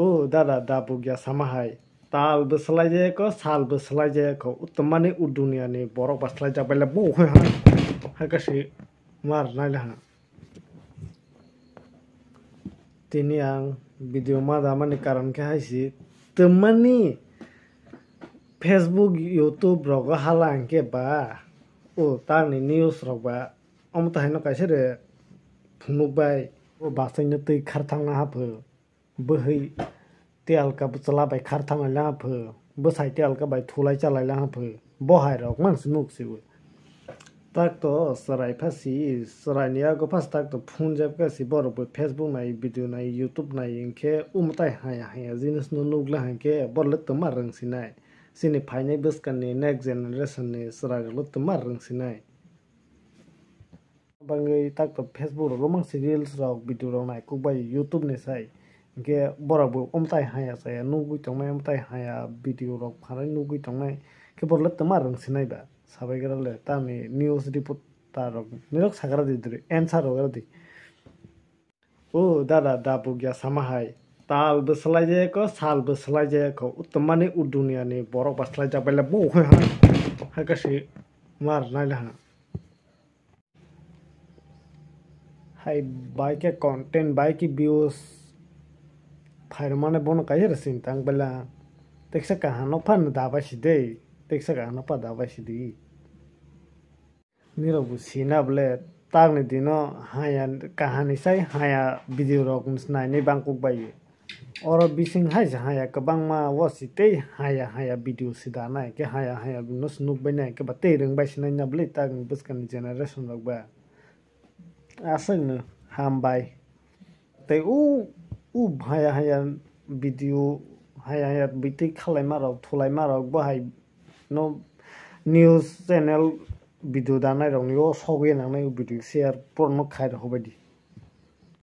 O dada dabugya samahai tal beselai ko sal beselai ko utamani udunia ni borok baslai jabela bu ha kasi mar naila tini ang video madamani karon ke haisi temani Facebook YouTube rogo halang ke ba o tani news rog ba amta haino kaisere phunukbai o basaino tui kharthang na hapho bohai tel ka chala bai kharthang la hapho bosai tel ka bai thulai chalai la hapho bohai rok mans nuk sibu tak to sarai phasi sarai nia go phas tak to phun jab ka si bor bo Facebook nai video nai YouTube nai inke umtai haya jinus no nugla hanke borle to marang sinai sini phainai buskan ni next generation ni sarai lo to marang sinai bangai tak to Facebook ro mang reels rok video rok nai kubai YouTube ni sai inke borabo umtai haya saya nugui tongnai umtai haya video rok pharai nugui tongnai ke borle to marang sinai ba sabai garale tami news reporter rok nirok sagara didri answer rok di o dada dabugya samahai tal beselai ko sal beselai ko utamani udunia ni borok baslai jabela bu ha kasi mar naila hai baike content baike views phair mane bono kayer sintang bela teksa kahano pan daba sidei teksa kahano pa daba sidei niro bu sina ble tagni dino haya kahani sai haya video rok nai ni bangkok bai oro bising hai haya kabang ma wasitei haya video sida nai ke haya nus nuk bai nai ke batei reng bai sinai na ble tagni buskan generation rok ba asang hambai te u haya video haya bitik khalai marok thulai marok bahai no news channel video danai rok ni o soge nang nai video share porno khai rok baidi